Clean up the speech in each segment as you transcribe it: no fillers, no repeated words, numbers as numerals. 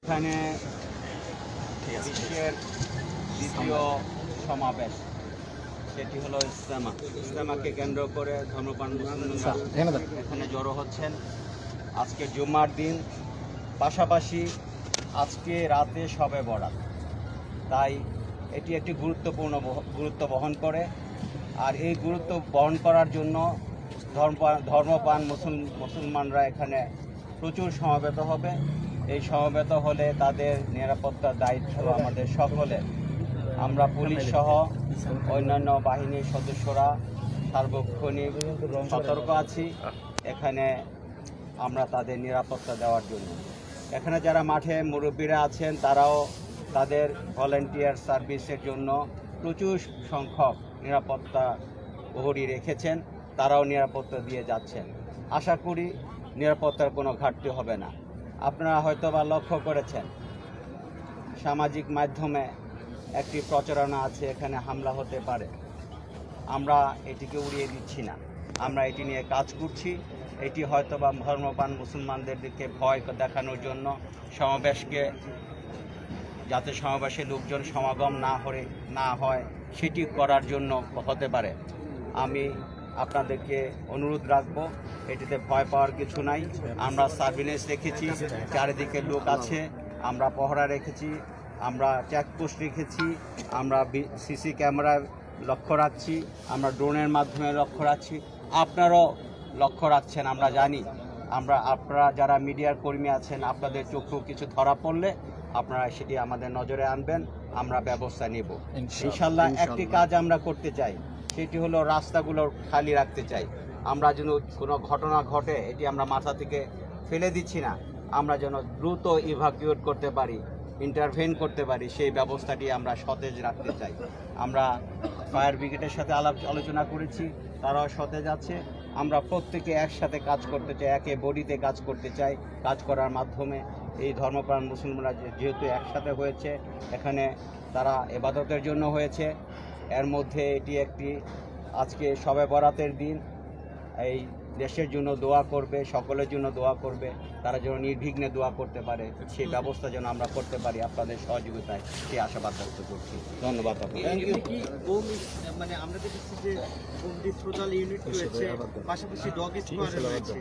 এখানে বিশ্বের দ্বিতীয় সমাবেশ, সেটি হলো ইজতেমা। ইজতেমাকে কেন্দ্র করে ধর্মপ্রাণ মুসলমানরা এখানে জড়ো হচ্ছেন। আজকে জুম্মার দিন, পাশাপাশি আজকে রাতে শবে বরাত, তাই এটি একটি গুরুত্ব বহন করে। আর এই গুরুত্ব বহন করার জন্য ধর্মপ্রাণ মুসলমানরা এখানে প্রচুর সমবেত হবে। এই সমবেত হলে তাদের নিরাপত্তার দায়িত্ব আমাদের সকলের। আমরা পুলিশ সহ অন্যান্য বাহিনীর সদস্যরা সার্বক্ষণিক সতর্ক আছি এখানে আমরা তাদের নিরাপত্তা দেওয়ার জন্য। এখানে যারা মাঠে মুরব্বীরা আছেন তারাও তাদের ভলান্টিয়ার সার্ভিসের জন্য প্রচুর সংখ্যক নিরাপত্তা প্রহরী রেখেছেন, তারাও নিরাপত্তা দিয়ে যাচ্ছেন। আশা করি নিরাপত্তার কোনো ঘাটতি হবে না। আপনারা হয়তো বা লক্ষ্য করেছেন সামাজিক মাধ্যমে একটি প্রচারণা আছে এখানে হামলা হতে পারে। আমরা এটিকে উড়িয়ে দিচ্ছি না, আমরা এটি নিয়ে কাজ করছি। এটি হয়তো বা ধর্মপ্রাণ মুসলমানদের দিকে ভয় দেখানোর জন্য সমাবেশকে, যাতে সমাবেশে লোকজন সমাগম না হয় সেটি করার জন্য হতে পারে। আমি আপনাদেরকে অনুরোধ রাখবো, এটিতে ভয় পাওয়ার কিছু নাই। আমরা সার্ভিলেন্স রেখেছি, চারিদিকে লোক আছে, আমরা পহরা রেখেছি, আমরা চেকপোস্ট রেখেছি, আমরা সিসি ক্যামেরায় লক্ষ্য রাখছি, আমরা ড্রোনের মাধ্যমে লক্ষ্য রাখছি, আপনারাও লক্ষ্য রাখছেন। আমরা জানি আপনারা যারা মিডিয়ার কর্মী আছেন, আপনাদের চক্ষু কিছু ধরা পড়লে আপনারা সেটি আমাদের নজরে আনবেন, আমরা ব্যবস্থা নেব ইনশাল্লাহ। একটি কাজ আমরা করতে চাই, সেটি হলো রাস্তাগুলো খালি রাখতে চাই। আমরা যেন কোনো ঘটনা ঘটে এটি আমরা মাথা থেকে ফেলে দিচ্ছি না, আমরা যেন দ্রুত ইভাকুয়েট করতে পারি, ইন্টারভেন করতে পারি, সেই ব্যবস্থাটি আমরা সতেজ রাখতে চাই। আমরা ফায়ার ব্রিগেডের সাথে আলোচনা করেছি, তারাও সতেজ আছে। আমরা প্রত্যেকে একসাথে কাজ করতে চাই, একে বডিতে কাজ করতে চাই। কাজ করার মাধ্যমে এই ধর্মপ্রাণ মুসলমানরা যেহেতু একসাথে হয়েছে, এখানে তারা ইবাদতের জন্য হয়েছে, এর মধ্যে এটি একটি আজকে শবে বরাতের দিন। এই দেশের জন্য দোয়া করবে, সকলের জন্য দোয়া করবে, তারা যেন নির্বিঘ্নে দোয়া করতে পারে, সেই ব্যবস্থা যেন আমরা করতে পারি আপনাদের সহযোগিতায়, সেই আশাবাদ ব্যক্ত করছি। ধন্যবাদ আপনাকে। মানে আমরা দেখেছি যে বোম ডিসপোজাল ইউনিট রয়েছে, পাশাপাশি ডগ স্কোয়াড রয়েছে,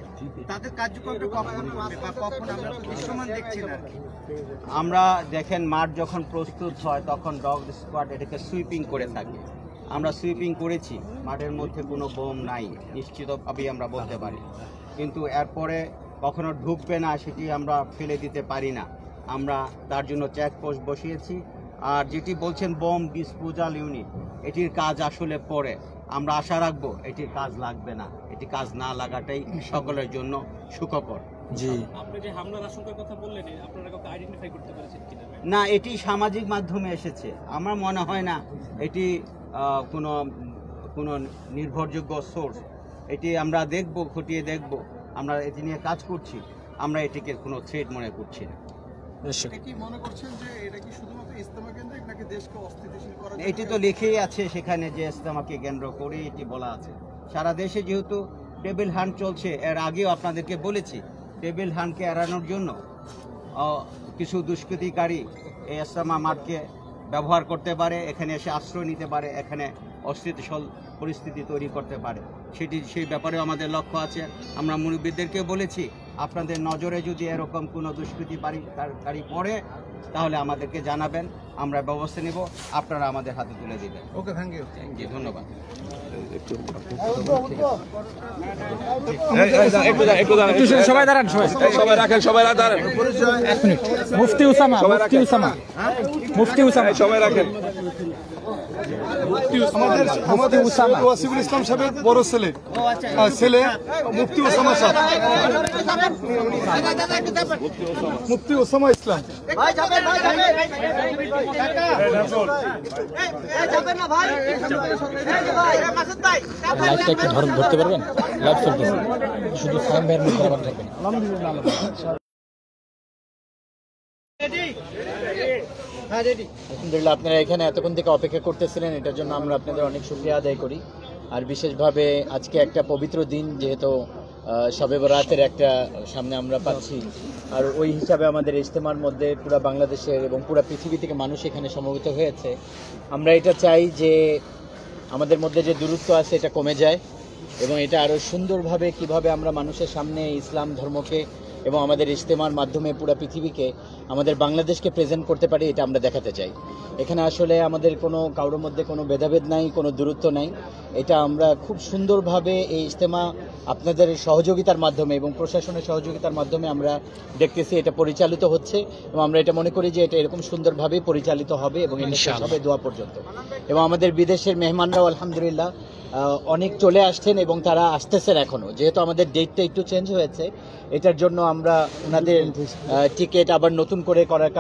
তাদের কার্যক্রমটা কখন হবে বা কখন আমরা দৃশ্যমান দেখছি না? আমরা দেখেন মাঠ যখন প্রস্তুত হয় তখন ডগ স্কোয়াড এটাকে সুইপিং করে থাকে। আমরা সুইপিং করেছি, মাঠের মধ্যে কোনো বোম নাই নিশ্চিতভাবেই আমরা বলতে পারি, কিন্তু এরপরে কখনো ঢুকবে না সেটি আমরা ফেলে দিতে পারি না। আমরা তার জন্য চেকপোস্ট বসিয়েছি। আর যেটি বলছেন বোম ডিসপোজাল ইউনিট, এটির কাজ আসলে পরে, আমরা আশা রাখবো এটির কাজ লাগবে না, এটি কাজ না লাগাটাই সকলের জন্য সুখকর। জি, আপনি যে হামলার আশঙ্কার কথা বললেন, আপনারা কাউকে আইডেন্টিফাই করতে পেরেছেন কিনা? না, এটি সামাজিক মাধ্যমে এসেছে, আমার মনে হয় না এটি কোনো নির্ভরযোগ্য সোর্স। এটি আমরা দেখব, খতিয়ে দেখব, আমরা এটি নিয়ে কাজ করছি, আমরা এটিকে কোনো থ্রেট মনে করছি না। এটি তো লিখেই আছে সেখানে যে ইজতেমাকে কেন্দ্র করে এটি বলা আছে। সারা দেশে যেহেতু টেবিল হান্ট চলছে, এর আগেও আপনাদেরকে বলেছি, টেবিল হান্টকে এড়ানোর জন্য কিছু দুষ্কৃতিকারী এই ইজতেমা মাঠকে ব্যবহার করতে পারে, এখানে এসে আশ্রয় নিতে পারে, এখানে অস্থিতিশীল পরিস্থিতি তৈরি করতে পারে, সেই ব্যাপারেও আমাদের লক্ষ্য আছে। আমরা মুরব্বীদেরকে বলেছি, আপনাদের নজরে যদি এরকম কোনো দুষ্কৃতিকারী পড়ে তাহলে আমাদেরকে জানাবেন, আমরা ব্যবস্থা নেব, আপনারা আমাদের হাতে তুলে দেবেন। ওকে, থ্যাংক ইউ। ধন্যবাদ। সবাই দাঁড়ান, সবাই রাখেন, সবাই দাঁড়ান। এক মিনিট। মুফতি উসামা, সবাই রাখেন। আমাদের ওয়াসিফুল ইসলাম সাহেবের বড় ছেলে মুফতি ওসামা সাহেব, মুফতি ওসামা ইসলাম। লাইভটা একটু ধরতে পারবেন? লাইভ চলতেছে, শুধু সাইন ভাইয়ের মধ্যে আবার থাকবেন। আলহামদুলিল্লাহ, আপনারা এখানে এতক্ষণ থেকে অপেক্ষা করতেছিলেন, এটার জন্য আমরা আপনাদের অনেক শুকরিয়া আদায় করি। আর বিশেষভাবে আজকে একটা পবিত্র দিন, যেহেতু শবে বরাতের একটা সামনে আমরা পাচ্ছি, আর ওই হিসাবে আমাদের ইজতেমার মধ্যে পুরো বাংলাদেশের এবং পুরো পৃথিবী থেকে মানুষ এখানে সমবেত হয়েছে। আমরা এটা চাই যে আমাদের মধ্যে যে দূরত্ব আছে এটা কমে যায় এবং এটা আরও সুন্দরভাবে কিভাবে আমরা মানুষের সামনে ইসলাম ধর্মকে এবং আমাদের ইজতেমার মাধ্যমে পুরো পৃথিবীকে আমাদের বাংলাদেশকে প্রেজেন্ট করতে পারি, এটা আমরা দেখাতে চাই। এখানে আসলে আমাদের কারোর মধ্যে কোনো ভেদাভেদ নাই, কোনো দূরত্ব নাই। এটা আমরা খুব সুন্দরভাবে এই ইজতেমা আপনাদের সহযোগিতার মাধ্যমে এবং প্রশাসনের সহযোগিতার মাধ্যমে আমরা দেখতেছি এটা পরিচালিত হচ্ছে এবং আমরা এটা মনে করি যে এটা এরকম সুন্দরভাবেই পরিচালিত হবে এবং এটা শেষ হবে দোয়া পর্যন্ত। এবং আমাদের বিদেশের মেহমানরাও আলহামদুলিল্লাহ অনেক চলে আসছেন এবং তারা আসতেছেন এখনও, যেহেতু আমাদের ডেটটা একটু চেঞ্জ হয়েছে, এটার জন্য আমরা ওনাদের টিকিট আবার নতুন করে করার